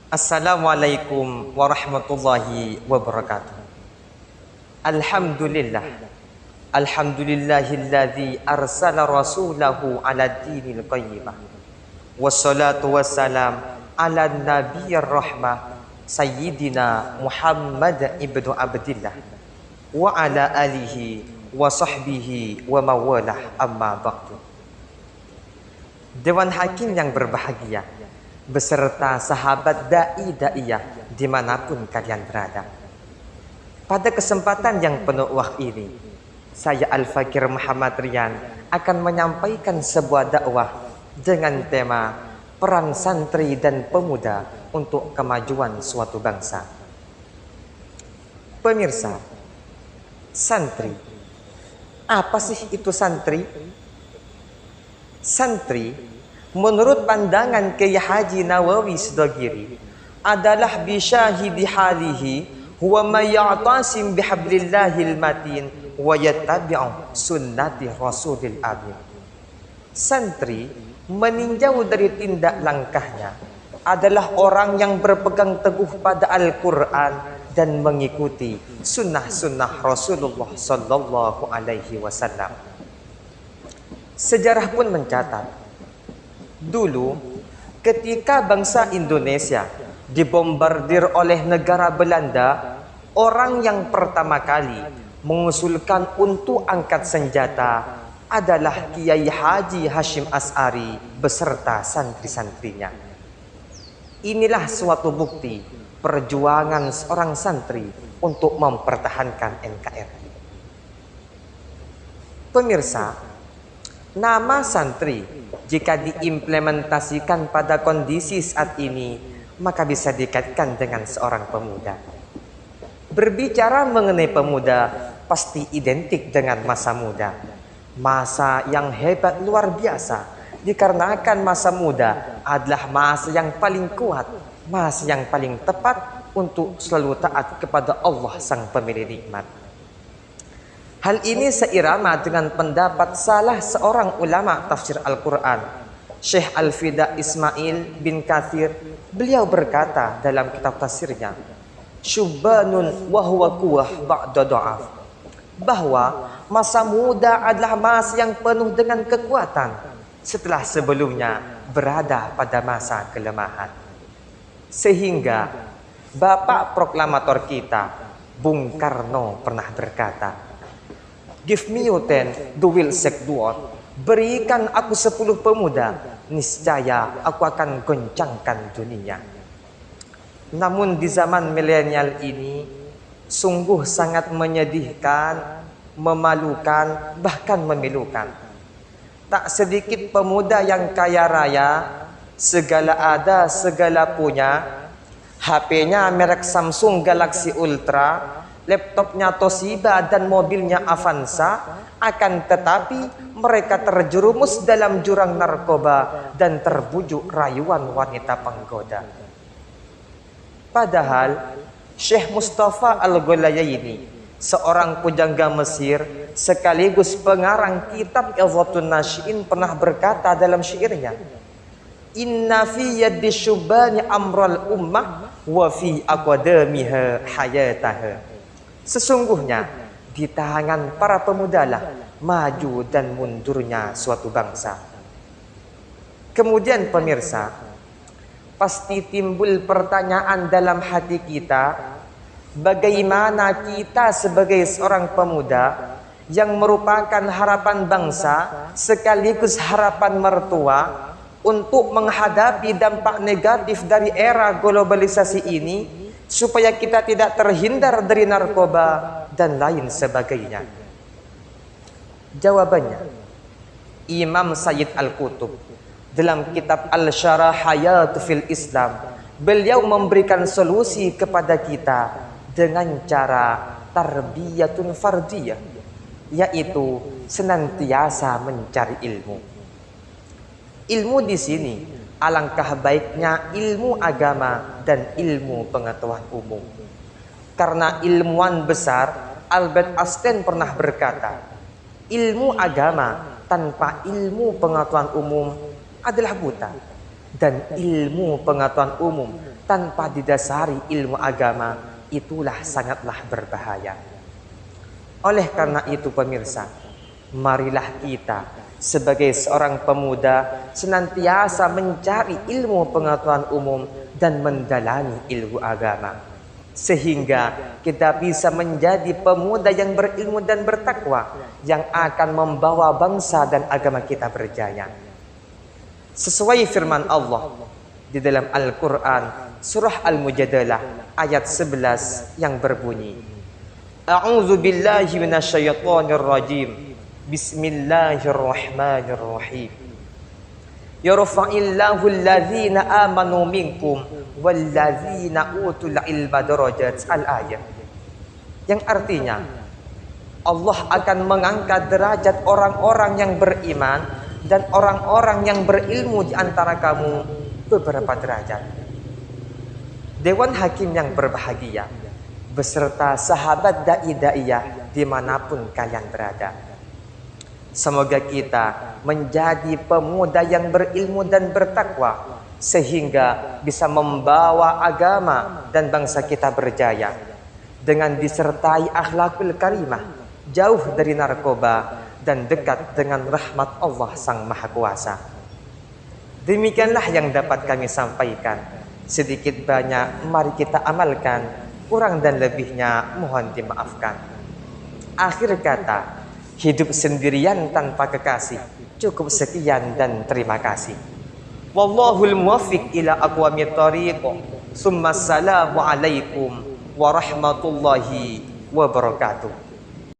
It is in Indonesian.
Assalamualaikum warahmatullahi wabarakatuh. Alhamdulillah. Alhamdulillahilladzi arsala rasulahu ala dinil qayyimah. Wassalatu wassalam ala nabiyyir rahmah Sayyidina Muhammad ibnu Abdillah wa ala alihi wa sahbihi wa mawalah amma ba'du. Dewan Hakim yang berbahagia beserta sahabat da'i-da'iyah dimanapun kalian berada. Pada kesempatan yang penuh wahyu ini, saya Al-Fakir Muhammad Rian akan menyampaikan sebuah dakwah dengan tema peran santri dan pemuda untuk kemajuan suatu bangsa. Pemirsa, santri. Apa sih itu santri? Santri, menurut pandangan Kiai Haji Nawawi Sidogiri, adalah bisyahidi halihi huwa may ya'tasim bihablillahil matin wa yattabi'u sunnati rasulil amin. Santri meninjau dari tindak langkahnya adalah orang yang berpegang teguh pada Al-Quran dan mengikuti sunnah-sunnah Rasulullah Sallallahu Alaihi Wasallam. Sejarah pun mencatat, dulu ketika bangsa Indonesia dibombardir oleh negara Belanda, orang yang pertama kali mengusulkan untuk angkat senjata adalah Kiai Haji Hashim As'ari beserta santri-santrinya. Inilah suatu bukti perjuangan seorang santri untuk mempertahankan NKRI. Pemirsa, nama santri jika diimplementasikan pada kondisi saat ini, maka bisa dikaitkan dengan seorang pemuda. Berbicara mengenai pemuda, pasti identik dengan masa muda. Masa yang hebat luar biasa, dikarenakan masa muda adalah masa yang paling kuat, masa yang paling tepat untuk selalu taat kepada Allah Sang Pemilik Nikmat. Hal ini seirama dengan pendapat salah seorang ulama tafsir Al-Quran, Syekh Al-Fida Ismail bin Kathir. Beliau berkata dalam kitab tafsirnya, Syubbanun wa huwa quwwah ba'da du'af, bahwa masa muda adalah masa yang penuh dengan kekuatan setelah sebelumnya berada pada masa kelemahan. Sehingga Bapak proklamator kita, Bung Karno, pernah berkata, Give me 10, the will set duot. Berikan aku 10 pemuda, niscaya aku akan goncangkan dunia. Namun di zaman milenial ini, sungguh sangat menyedihkan, memalukan, bahkan memilukan. Tak sedikit pemuda yang kaya raya, segala ada, segala punya, HP-nya merek Samsung Galaxy Ultra, laptopnya Toshiba dan mobilnya Avanza, akan tetapi mereka terjerumus dalam jurang narkoba dan terbujuk rayuan wanita penggoda. Padahal Syekh Mustafa Al-Ghulayaini, seorang pujangga Mesir sekaligus pengarang kitab Idhatun Nasyi'in, pernah berkata dalam syairnya, Inna fi yaddi syubani amral ummah wa fi aqdamiha hayataha. Sesungguhnya di tangan para pemudalah maju dan mundurnya suatu bangsa. Kemudian pemirsa, pasti timbul pertanyaan dalam hati kita, bagaimana kita sebagai seorang pemuda yang merupakan harapan bangsa sekaligus harapan mertua untuk menghadapi dampak negatif dari era globalisasi ini, supaya kita tidak terhindar dari narkoba dan lain sebagainya. Jawabannya, Imam Sayyid Al-Qutub dalam kitab Al-Syarah Hayat fil Islam, beliau memberikan solusi kepada kita dengan cara tarbiyatun fardiyah, yaitu senantiasa mencari ilmu. Ilmu di sini alangkah baiknya ilmu agama dan ilmu pengetahuan umum. Karena ilmuwan besar Albert Einstein pernah berkata, ilmu agama tanpa ilmu pengetahuan umum adalah buta, dan ilmu pengetahuan umum tanpa didasari ilmu agama, itulah sangatlah berbahaya. Oleh karena itu pemirsa, marilah kita sebagai seorang pemuda senantiasa mencari ilmu pengetahuan umum dan mendalami ilmu agama, sehingga kita bisa menjadi pemuda yang berilmu dan bertakwa, yang akan membawa bangsa dan agama kita berjaya. Sesuai firman Allah di dalam Al-Quran, surah Al-Mujadalah ayat 11 yang berbunyi, A'udzu billahi minasyaitonir rajim. Bismillahirrahmanirrahim. Yarfa'illahu alladzina amanu minkum walladzina utul ilma darajat. Al-ayat. Yang artinya, Allah akan mengangkat derajat orang-orang yang beriman dan orang-orang yang berilmu di antara kamu beberapa derajat. Dewan Hakim yang berbahagia beserta sahabat dai-daiyah dimanapun kalian berada, semoga kita menjadi pemuda yang berilmu dan bertakwa, sehingga bisa membawa agama dan bangsa kita berjaya dengan disertai akhlakul karimah, jauh dari narkoba dan dekat dengan rahmat Allah Sang Maha Kuasa. Demikianlah yang dapat kami sampaikan. Sedikit banyak mari kita amalkan, kurang dan lebihnya mohon dimaafkan. Akhir kata, hidup sendirian tanpa kekasih. Cukup sekian dan terima kasih. Wallahul muwaffiq ila aqwamit thariq. Summa assalamu alaikum warahmatullahi wabarakatuh.